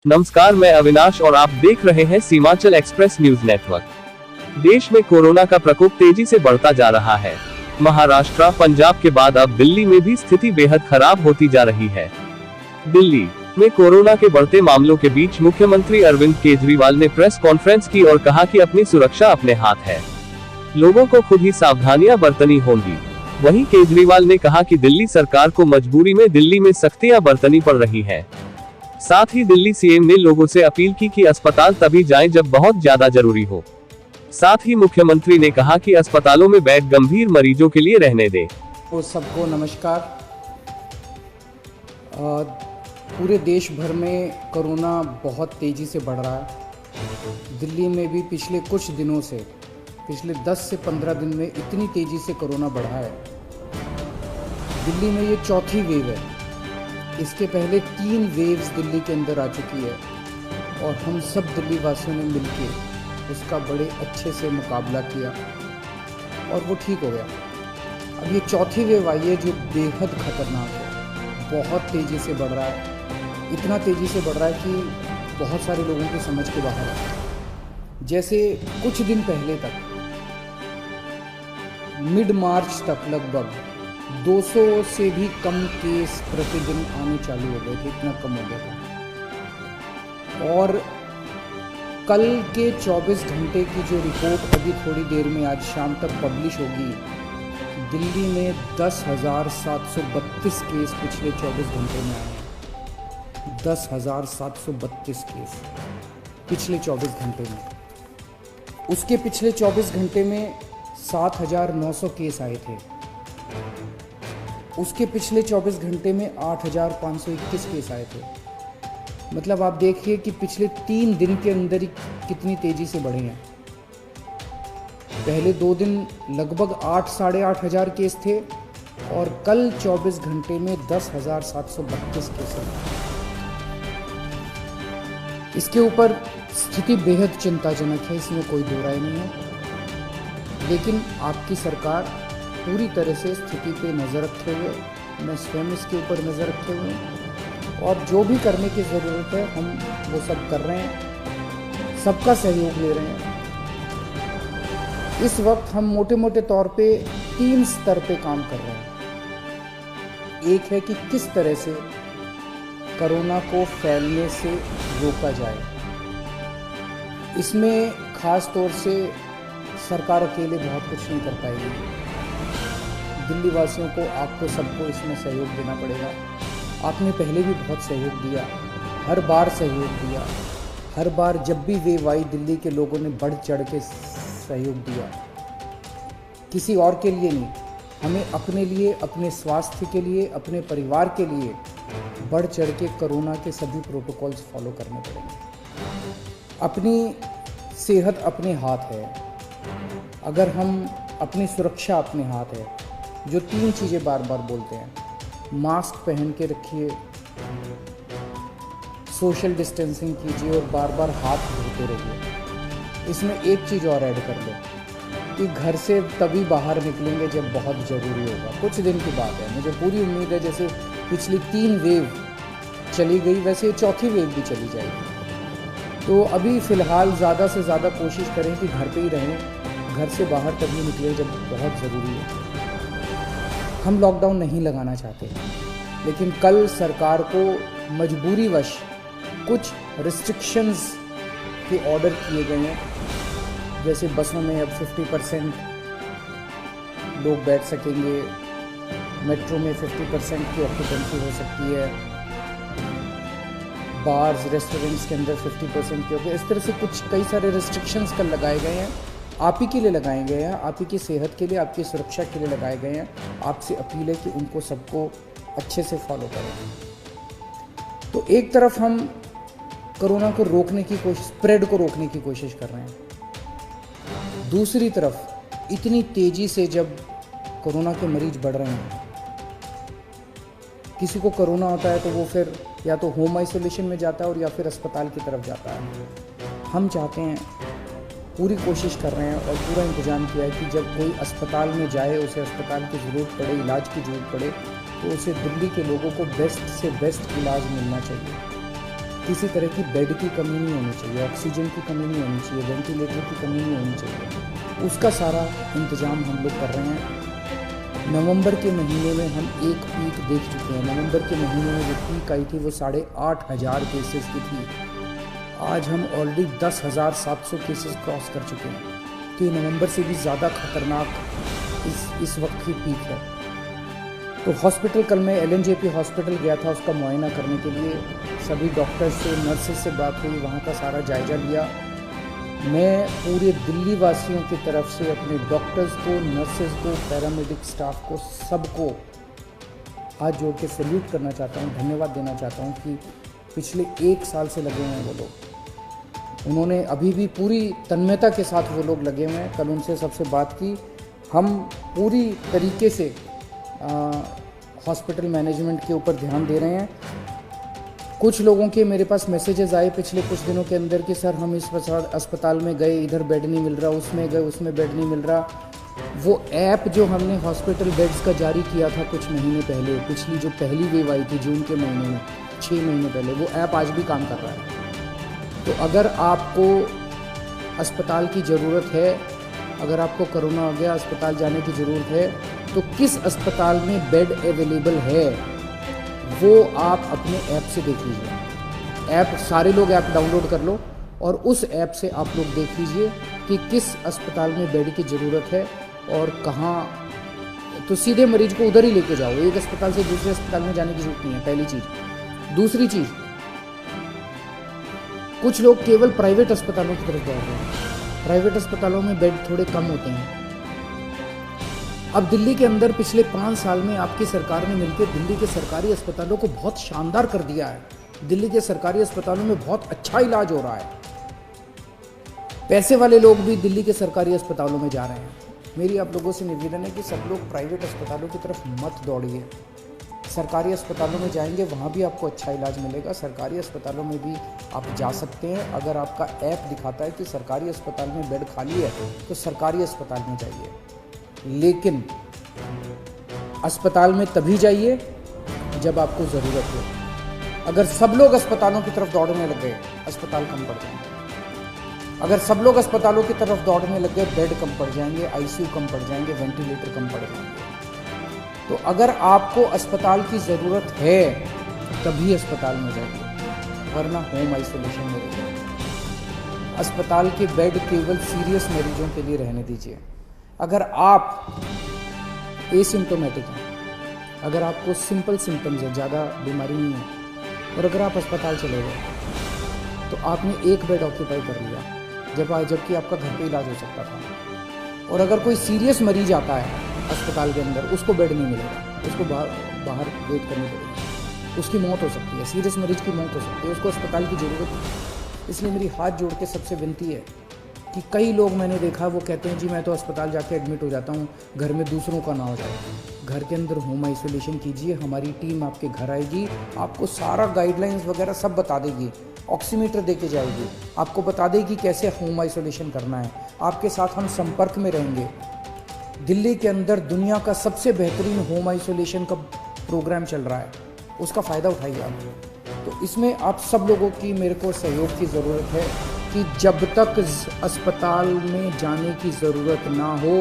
नमस्कार, मैं अविनाश और आप देख रहे हैं सीमांचल एक्सप्रेस न्यूज नेटवर्क। देश में कोरोना का प्रकोप तेजी से बढ़ता जा रहा है। महाराष्ट्र, पंजाब के बाद अब दिल्ली में भी स्थिति बेहद खराब होती जा रही है। दिल्ली में कोरोना के बढ़ते मामलों के बीच मुख्यमंत्री अरविंद केजरीवाल ने प्रेस कॉन्फ्रेंस की और कहा कि अपनी सुरक्षा अपने हाथ है, लोगों को खुद ही सावधानियां बरतनी होंगी। वहीं केजरीवाल ने कहा कि दिल्ली सरकार को मजबूरी में दिल्ली में सख्तियां बरतनी पड़ रही है। साथ ही दिल्ली सीएम ने लोगों से अपील की कि अस्पताल तभी जाएं जब बहुत ज्यादा जरूरी हो। साथ ही मुख्यमंत्री ने कहा कि अस्पतालों में बेड गंभीर मरीजों के लिए रहने दें। तो सबको नमस्कार। पूरे देश भर में कोरोना बहुत तेज़ी से बढ़ रहा है। दिल्ली में भी पिछले कुछ दिनों से, पिछले 10 से 15 दिन में इतनी तेज़ी से कोरोना बढ़ा है। दिल्ली में ये चौथी वेव है। इसके पहले 3 वेव्स दिल्ली के अंदर आ चुकी है और हम सब दिल्ली वासियों ने मिलकर उसका बड़े अच्छे से मुकाबला किया और वो ठीक हो गया। अब ये चौथी वेव आई है जो बेहद ख़तरनाक है, बहुत तेज़ी से बढ़ रहा है। इतना तेज़ी से बढ़ रहा है कि बहुत सारे लोगों की समझ के बाहर है। जैसे कुछ दिन पहले तक, मिड मार्च तक लगभग 200 से भी कम केस प्रतिदिन आने चालू हो गए थे, इतना कम हो गया था। और कल के 24 घंटे की जो रिपोर्ट अभी थोड़ी देर में आज शाम तक पब्लिश होगी, दिल्ली में 10,732 केस पिछले 24 घंटे में आए हैं। 10,732 केस पिछले 24 घंटे में। उसके पिछले 24 घंटे में 7,900 केस आए थे। उसके पिछले 24 घंटे में 8,521 केस आए थे। मतलब आप देखिए कि पिछले 3 दिन के अंदर ही कितनी तेज़ी से बढ़े हैं। पहले 2 दिन लगभग 8 साढ़े 8 हज़ार केस थे और कल 24 घंटे में 10,732 केस हैं। इसके ऊपर स्थिति बेहद चिंताजनक है, इसमें कोई दो राय नहीं है। लेकिन आपकी सरकार पूरी तरह से स्थिति पे नज़र रखे हुए, मैं स्वयं इसके ऊपर नज़र रखे हुए हैं और जो भी करने की ज़रूरत है हम वो सब कर रहे हैं, सबका सहयोग ले रहे हैं। इस वक्त हम मोटे मोटे तौर पे 3 स्तर पे काम कर रहे हैं। एक है कि किस तरह से कोरोना को फैलने से रोका जाए। इसमें ख़ास तौर से सरकार अकेले बहुत कुछ नहीं कर पाएगी। दिल्ली वासियों को, आपको सबको इसमें सहयोग देना पड़ेगा। आपने पहले भी बहुत सहयोग दिया, हर बार सहयोग दिया। हर बार जब भी वेव आई, दिल्ली के लोगों ने बढ़ चढ़ के सहयोग दिया, किसी और के लिए नहीं। हमें अपने लिए, अपने स्वास्थ्य के लिए, अपने परिवार के लिए बढ़ चढ़ के कोरोना के सभी प्रोटोकॉल्स फॉलो करने पड़ेंगे। अपनी सेहत अपने हाथ है। अगर हम, अपनी सुरक्षा अपने हाथ है। जो 3 चीज़ें बार बार बोलते हैं, मास्क पहन के रखिए, सोशल डिस्टेंसिंग कीजिए और बार बार हाथ धोते रहिए। इसमें एक चीज़ और ऐड कर लो कि घर से तभी बाहर निकलेंगे जब बहुत ज़रूरी होगा। कुछ दिन की बात है, मुझे पूरी उम्मीद है जैसे पिछली 3 वेव चली गई वैसे चौथी वेव भी चली जाएगी। तो अभी फ़िलहाल ज़्यादा से ज़्यादा कोशिश करें कि घर पे ही रहें, घर से बाहर तभी निकलें जब बहुत ज़रूरी है। हम लॉकडाउन नहीं लगाना चाहते, लेकिन कल सरकार को मजबूरीवश कुछ रिस्ट्रिक्शंस के ऑर्डर किए गए हैं। जैसे बसों में अब 50% लोग बैठ सकेंगे, मेट्रो में 50% की ऑक्यूपेंसी हो सकती है, बार्स रेस्टोरेंट्स के अंदर 50% की होगी। इस तरह से कुछ कई सारे रिस्ट्रिक्शंस कल लगाए गए हैं। आप ही के लिए लगाए गए हैं, आप ही की सेहत के लिए, आपकी सुरक्षा के लिए लगाए गए हैं। आपसे अपील है कि उनको सबको अच्छे से फॉलो करें। तो एक तरफ हम कोरोना को रोकने की कोशिश, स्प्रेड को रोकने की कोशिश कर रहे हैं। दूसरी तरफ इतनी तेज़ी से जब कोरोना के मरीज बढ़ रहे हैं, किसी को कोरोना होता है तो वो फिर या तो होम आइसोलेशन में जाता है और या फिर अस्पताल की तरफ जाता है। हम चाहते हैं, पूरी कोशिश कर रहे हैं और पूरा इंतज़ाम किया है कि जब कोई अस्पताल में जाए, उसे अस्पताल की ज़रूरत पड़े, इलाज की ज़रूरत पड़े, तो उसे दिल्ली के लोगों को बेस्ट से बेस्ट इलाज मिलना चाहिए। किसी तरह की बेड की कमी नहीं होनी चाहिए, ऑक्सीजन की कमी नहीं होनी चाहिए, वेंटिलेटर की कमी नहीं होनी चाहिए। उसका सारा इंतज़ाम हम लोग कर रहे हैं। नवंबर के महीने में हम एक पीक देख चुके हैं। नवंबर के महीने में जो पीक आई थी वो 8,500 केसेस की थी। आज हम ऑलरेडी 10,700 केसेस क्रॉस कर चुके हैं। तो ये नवंबर से भी ज़्यादा खतरनाक इस वक्त की पीक है। तो हॉस्पिटल कल मैं LNJP हॉस्पिटल गया था उसका मुआयना करने के लिए। सभी डॉक्टर्स से, नर्सेज से बात हुई, वहाँ का सारा जायज़ा लिया। मैं पूरे दिल्ली वासियों की तरफ से अपने डॉक्टर्स को, नर्सेज को, पैरामेडिक स्टाफ को, सबको हाथ जोड़ के सैल्यूट करना चाहता हूँ, धन्यवाद देना चाहता हूँ कि पिछले 1 साल से लगे हुए हैं वो लोग। उन्होंने अभी भी पूरी तन्मयता के साथ वो लोग लगे हुए हैं। कल उनसे सबसे बात की। हम पूरी तरीके से हॉस्पिटल मैनेजमेंट के ऊपर ध्यान दे रहे हैं। कुछ लोगों के मेरे पास मैसेजेस आए पिछले कुछ दिनों के अंदर कि सर हम इस अस्पताल में गए, इधर बेड नहीं मिल रहा, उसमें गए, उसमें बेड नहीं मिल रहा। वो ऐप जो हमने हॉस्पिटल बेड्स का जारी किया था कुछ महीने पहले, पिछली जो पहली वेव आई थी जून के महीने में, 6 महीने पहले, वो ऐप आज भी काम कर रहा है। तो अगर आपको अस्पताल की ज़रूरत है, अगर आपको कोरोना हो गया, अस्पताल जाने की ज़रूरत है, तो किस अस्पताल में बेड अवेलेबल है वो आप अपने ऐप से देख लीजिए। ऐप, सारे लोग ऐप डाउनलोड कर लो और उस ऐप से आप लोग देख लीजिए कि किस अस्पताल में बेड की ज़रूरत है और कहाँ। तो सीधे मरीज को उधर ही लेके जाओ, एक अस्पताल से दूसरे अस्पताल में जाने की जरूरत नहीं है, पहली चीज़। दूसरी चीज़, कुछ लोग केवल प्राइवेट अस्पतालों की तरफ दौड़ रहे हैं। प्राइवेट अस्पतालों में बेड थोड़े कम होते हैं। अब दिल्ली के अंदर पिछले 5 साल में आपकी सरकार ने मिलकर दिल्ली के सरकारी अस्पतालों को बहुत शानदार कर दिया है। दिल्ली के सरकारी अस्पतालों में बहुत अच्छा इलाज हो रहा है। पैसे वाले लोग भी दिल्ली के सरकारी अस्पतालों में जा रहे हैं। मेरी आप लोगों से निवेदन है कि सब लोग प्राइवेट अस्पतालों की तरफ मत दौड़िए। सरकारी अस्पतालों में जाएंगे, वहाँ भी आपको अच्छा इलाज मिलेगा। सरकारी अस्पतालों में भी आप जा सकते हैं। अगर आपका ऐप दिखाता है कि सरकारी अस्पताल में बेड खाली है तो सरकारी अस्पताल में जाइए, लेकिन अस्पताल में तभी जाइए जब आपको ज़रूरत हो। अगर सब लोग अस्पतालों की तरफ दौड़ने लग गए, अस्पताल कम पड़ जाएंगे। अगर सब लोग अस्पतालों की तरफ दौड़ने लग गए, बेड कम पड़ जाएंगे, ICU कम पड़ जाएंगे, वेंटिलेटर कम पड़ जाएंगे। तो अगर आपको अस्पताल की ज़रूरत है तभी अस्पताल में जाइए, वरना होम आइसोलेशन में रहिए। अस्पताल के बेड केवल सीरियस मरीजों के लिए रहने दीजिए। अगर आप एसिम्टोमेटिक हैं, अगर आपको सिंपल सिम्टम्स है, ज़्यादा बीमारी नहीं है, और अगर आप अस्पताल चले गए तो आपने एक बेड ऑक्यूपाई कर लिया, जबकि आपका घर पे इलाज हो सकता था। और अगर कोई सीरियस मरीज आता है अस्पताल के अंदर, उसको बेड नहीं मिलेगा, उसको बाहर वेट करनी पड़ेगी, उसकी मौत हो सकती है, सीरियस मरीज की मौत हो सकती है, उसको अस्पताल की ज़रूरत है। इसलिए मेरी हाथ जोड़ के सबसे विनती है कि कई लोग मैंने देखा वो कहते हैं जी मैं तो अस्पताल जाके एडमिट हो जाता हूँ, घर में दूसरों का ना हो जाए। घर के अंदर होम आइसोलेशन कीजिए, हमारी टीम आपके घर आएगी, आपको सारा गाइडलाइंस वगैरह सब बता देगी, ऑक्सीमीटर दे के जाएगी, आपको बता देगी कैसे होम आइसोलेशन करना है, आपके साथ हम संपर्क में रहेंगे। दिल्ली के अंदर दुनिया का सबसे बेहतरीन होम आइसोलेशन का प्रोग्राम चल रहा है, उसका फ़ायदा उठाइए आप। तो इसमें आप सब लोगों की मेरे को सहयोग की ज़रूरत है कि जब तक अस्पताल में जाने की ज़रूरत ना हो,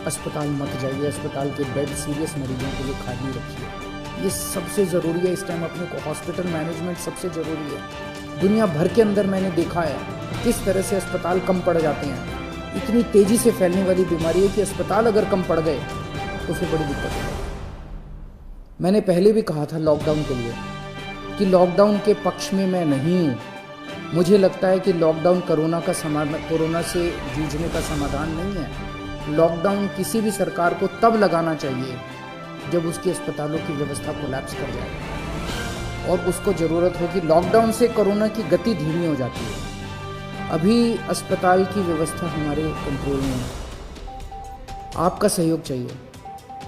अस्पताल मत जाइए। अस्पताल के बेड सीरियस मरीजों के लिए खाली रखिए, ये सबसे ज़रूरी है इस टाइम। अपने को हॉस्पिटल मैनेजमेंट सबसे ज़रूरी है। दुनिया भर के अंदर मैंने देखा है किस तरह से अस्पताल कम पड़ जाते हैं। इतनी तेज़ी से फैलने वाली बीमारी है कि अस्पताल अगर कम पड़ गए तो फिर बड़ी दिक्कत है। मैंने पहले भी कहा था लॉकडाउन के लिए कि लॉकडाउन के पक्ष में मैं नहीं हूँ। मुझे लगता है कि लॉकडाउन कोरोना से जूझने का समाधान नहीं है। लॉकडाउन किसी भी सरकार को तब लगाना चाहिए जब उसके अस्पतालों की व्यवस्था कोलैप्स कर जाए और उसको ज़रूरत हो कि लॉकडाउन से कोरोना की गति धीमी हो जाती है। अभी अस्पताल की व्यवस्था हमारे कंट्रोल में है, आपका सहयोग चाहिए।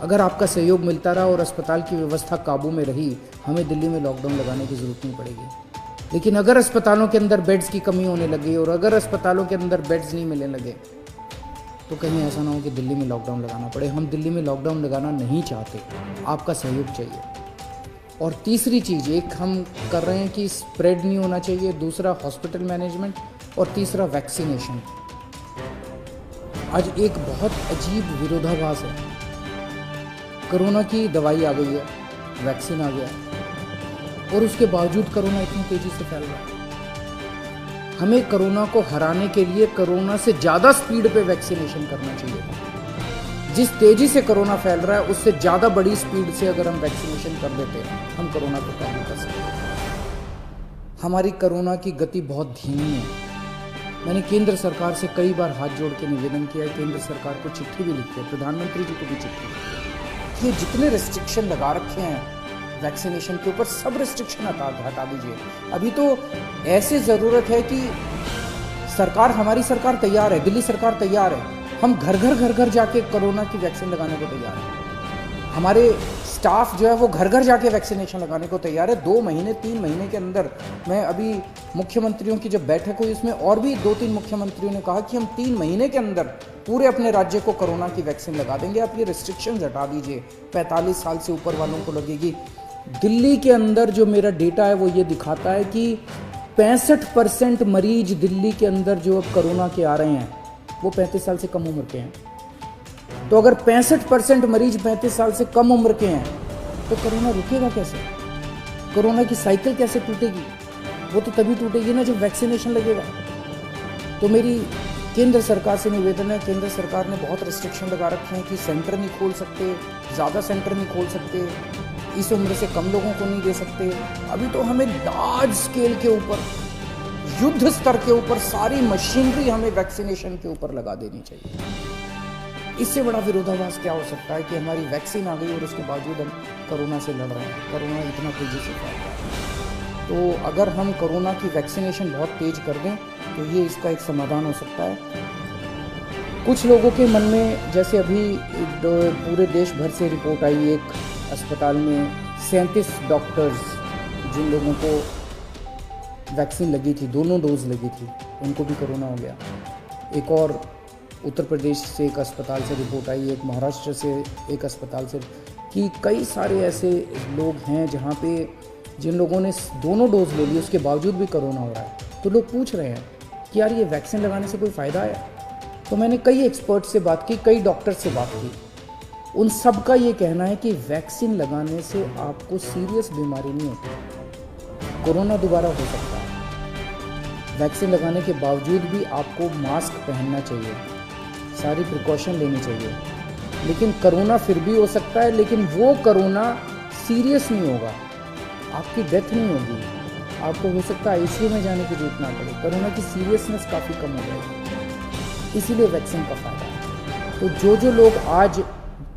अगर आपका सहयोग मिलता रहा और अस्पताल की व्यवस्था काबू में रही, हमें दिल्ली में लॉकडाउन लगाने की ज़रूरत नहीं पड़ेगी। लेकिन अगर अस्पतालों के अंदर बेड्स की कमी होने लगी और अगर अस्पतालों के अंदर बेड्स नहीं मिलने लगे तो कहीं ऐसा ना हो कि दिल्ली में लॉकडाउन लगाना पड़े। हम दिल्ली में लॉकडाउन लगाना नहीं चाहते, आपका सहयोग चाहिए। और तीसरी चीज़, एक हम कर रहे हैं कि स्प्रेड नहीं होना चाहिए, दूसरा हॉस्पिटल मैनेजमेंट, और तीसरा वैक्सीनेशन। आज एक बहुत अजीब विरोधाभास है। कोरोना की दवाई आ गई है, वैक्सीन आ गया, और उसके बावजूद कोरोना इतनी तेज़ी से फैल रहा है। हमें कोरोना को हराने के लिए कोरोना से ज़्यादा स्पीड पे वैक्सीनेशन करना चाहिए था। जिस तेज़ी से कोरोना फैल रहा है उससे ज़्यादा बड़ी स्पीड से अगर हम वैक्सीनेशन कर देते हम कोरोना को काबू कर सकते। हमारी कोरोना की गति बहुत धीमी है। मैंने केंद्र सरकार से कई बार हाथ जोड़ के निवेदन किया है, केंद्र सरकार को चिट्ठी भी लिखी है, प्रधानमंत्री जी को भी चिट्ठी लिखी है। ये जितने रिस्ट्रिक्शन लगा रखे हैं वैक्सीनेशन के ऊपर, सब रिस्ट्रिक्शन हटा दीजिए। अभी तो ऐसे ज़रूरत है कि सरकार, हमारी सरकार तैयार है, दिल्ली सरकार तैयार है, हम घर घर जाके कोरोना की वैक्सीन लगाने को तैयार है। हमारे स्टाफ जो है वो घर घर जाके वैक्सीनेशन लगाने को तैयार है। 2 महीने 3 महीने के अंदर, मैं अभी मुख्यमंत्रियों की जब बैठक हुई उसमें और भी 2-3 मुख्यमंत्रियों ने कहा कि हम 3 महीने के अंदर पूरे अपने राज्य को कोरोना की वैक्सीन लगा देंगे। आप ये रिस्ट्रिक्शंस हटा दीजिए, 45 साल से ऊपर वालों को लगेगी। दिल्ली के अंदर जो मेरा डेटा है वो ये दिखाता है कि 65% मरीज दिल्ली के अंदर जो अब कोरोना के आ रहे हैं वो 35 साल से कम उम्र के हैं। तो अगर 65% मरीज 35 साल से कम उम्र के हैं तो कोरोना रुकेगा कैसे? कोरोना की साइकिल कैसे टूटेगी? वो तो तभी टूटेगी ना जब वैक्सीनेशन लगेगा। तो मेरी केंद्र सरकार से निवेदन है, केंद्र सरकार ने बहुत रिस्ट्रिक्शन लगा रखे हैं कि सेंटर नहीं खोल सकते, ज़्यादा सेंटर नहीं खोल सकते, इस उम्र से कम लोगों को नहीं दे सकते। अभी तो हमें लार्ज स्केल के ऊपर, युद्ध स्तर के ऊपर सारी मशीनरी हमें वैक्सीनेशन के ऊपर लगा देनी चाहिए। इससे बड़ा विरोधाभास क्या हो सकता है कि हमारी वैक्सीन आ गई और उसके बावजूद हम कोरोना से लड़ रहे हैं, कोरोना इतना तेज़ी से फैल रहा है। तो अगर हम कोरोना की वैक्सीनेशन बहुत तेज़ कर दें तो ये इसका एक समाधान हो सकता है। कुछ लोगों के मन में, जैसे अभी पूरे देश भर से रिपोर्ट आई, एक अस्पताल में 37 डॉक्टर्स जिन लोगों को वैक्सीन लगी थी, दोनों डोज लगी थी, उनको भी कोरोना हो गया। एक और उत्तर प्रदेश से एक अस्पताल से रिपोर्ट आई, एक महाराष्ट्र से एक अस्पताल से, कि कई सारे ऐसे लोग हैं जहाँ पे जिन लोगों ने दोनों डोज ले ली उसके बावजूद भी कोरोना हो रहा है। तो लोग पूछ रहे हैं कि यार ये वैक्सीन लगाने से कोई फ़ायदा आया? तो मैंने कई एक्सपर्ट से बात की, कई डॉक्टर से बात की, उन सब का ये कहना है कि वैक्सीन लगाने से आपको सीरियस बीमारी नहीं होती, कोरोना दोबारा हो सकता है। वैक्सीन लगाने के बावजूद भी आपको मास्क पहनना चाहिए, सारी प्रिकॉशन लेनी चाहिए, लेकिन कोरोना फिर भी हो सकता है, लेकिन वो कोरोना सीरियस नहीं होगा, आपकी डेथ नहीं होगी, आपको हो सकता है आईसीयू में जाने की जरूरत ना पड़े। कोरोना की सीरियसनेस काफ़ी कम हो जाएगी, इसीलिए वैक्सीन का फ़ायदा है। तो जो लोग आज,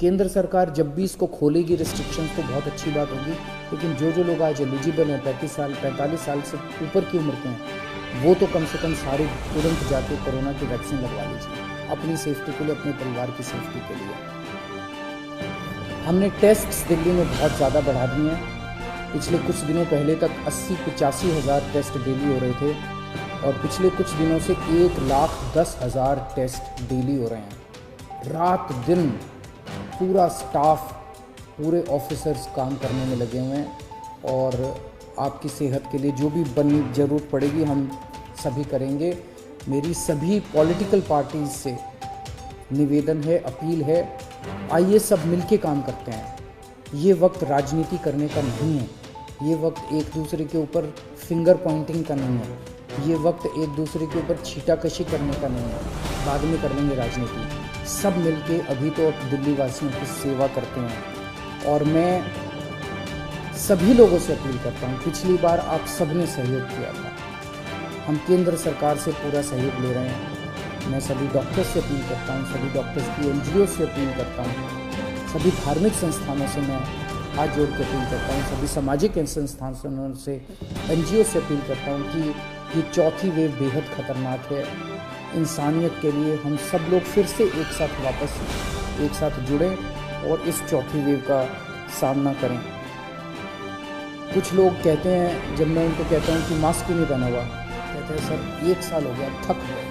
केंद्र सरकार जब भी इसको खोलेगी रिस्ट्रिक्शंस तो बहुत अच्छी बात होगी, लेकिन जो लोग आज एलिजिबल हैं, 45 साल से ऊपर की उम्र के हैं, वो तो कम से कम सारे तुरंत जाके कोरोना की वैक्सीन लगवा लीजिए, अपनी सेफ्टी के लिए, अपने परिवार की सेफ्टी के लिए। हमने टेस्ट्स दिल्ली में बहुत ज़्यादा बढ़ा दिए हैं। पिछले कुछ दिनों पहले तक 80-85 हज़ार टेस्ट डेली हो रहे थे और पिछले कुछ दिनों से 1,10,000 टेस्ट डेली हो रहे हैं। रात दिन पूरा स्टाफ, पूरे ऑफिसर्स काम करने में लगे हुए हैं और आपकी सेहत के लिए जो भी ज़रूरत पड़ेगी हम सभी करेंगे। मेरी सभी पॉलिटिकल पार्टीज से निवेदन है, अपील है, आइए सब मिलके काम करते हैं। ये वक्त राजनीति करने का नहीं है, ये वक्त एक दूसरे के ऊपर फिंगर पॉइंटिंग का नहीं है, ये वक्त एक दूसरे के ऊपर छीटाकशी करने का नहीं है, बाद में कर लेंगे राजनीति। सब मिलके अभी तो दिल्ली वासियों की सेवा करते हैं और मैं सभी लोगों से अपील करता हूँ, पिछली बार आप सबने सहयोग किया था, हम केंद्र सरकार से पूरा सहयोग ले रहे हैं। मैं सभी डॉक्टर्स से अपील करता हूँ, सभी डॉक्टर्स की एनजीओ से अपील करता हूँ, सभी धार्मिक संस्थानों से मैं हाथ जोड़ के अपील करता हूँ, सभी सामाजिक संस्थानों से, एनजीओ से अपील करता हूँ कि ये चौथी वेव बेहद खतरनाक है। इंसानियत के लिए हम सब लोग फिर से एक साथ जुड़ें और इस चौथी वेव का सामना करें। कुछ लोग कहते हैं, जब मैं उनको कहता हूँ कि मास्क क्यों नहीं पहना हुआ, कहते हैं सर 1 साल हो गया, थक गए।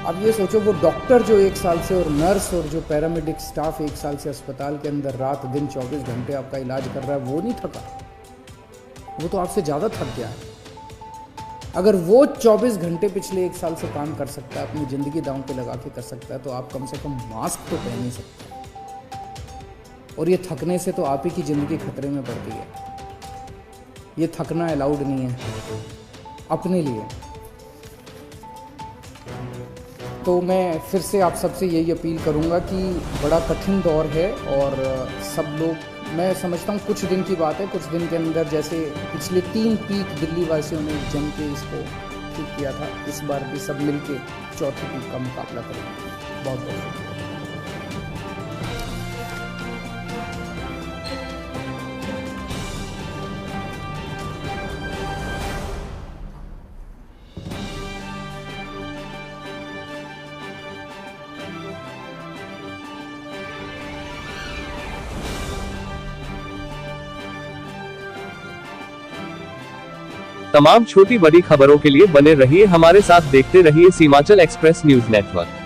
अब ये सोचो, वो डॉक्टर जो 1 साल से, और नर्स और जो पैरामेडिक स्टाफ 1 साल से अस्पताल के अंदर रात दिन 24 घंटे आपका इलाज कर रहा है, वो नहीं थका? वो तो आपसे ज़्यादा थक गया है। अगर वो 24 घंटे पिछले 1 साल से काम कर सकता है, अपनी ज़िंदगी दांव पे लगा के कर सकता है, तो आप कम से कम मास्क तो पहन ही सकते हैं। और ये थकने से तो आप ही की ज़िंदगी खतरे में पड़ती है। ये थकना अलाउड नहीं है अपने लिए। तो मैं फिर से आप सबसे यही अपील करूंगा कि बड़ा कठिन दौर है, और सब लोग, मैं समझता हूँ कुछ दिन की बात है, कुछ दिन के अंदर जैसे पिछले 3 पीक दिल्ली वासियों ने जम के इसको ठीक किया था, इस बार भी सब मिलके चौथी पीक का मुकाबला करेंगे। बहुत बहुत शुक्रिया। तमाम छोटी बड़ी खबरों के लिए बने रहिए हमारे साथ, देखते रहिए सीमांचल एक्सप्रेस न्यूज नेटवर्क।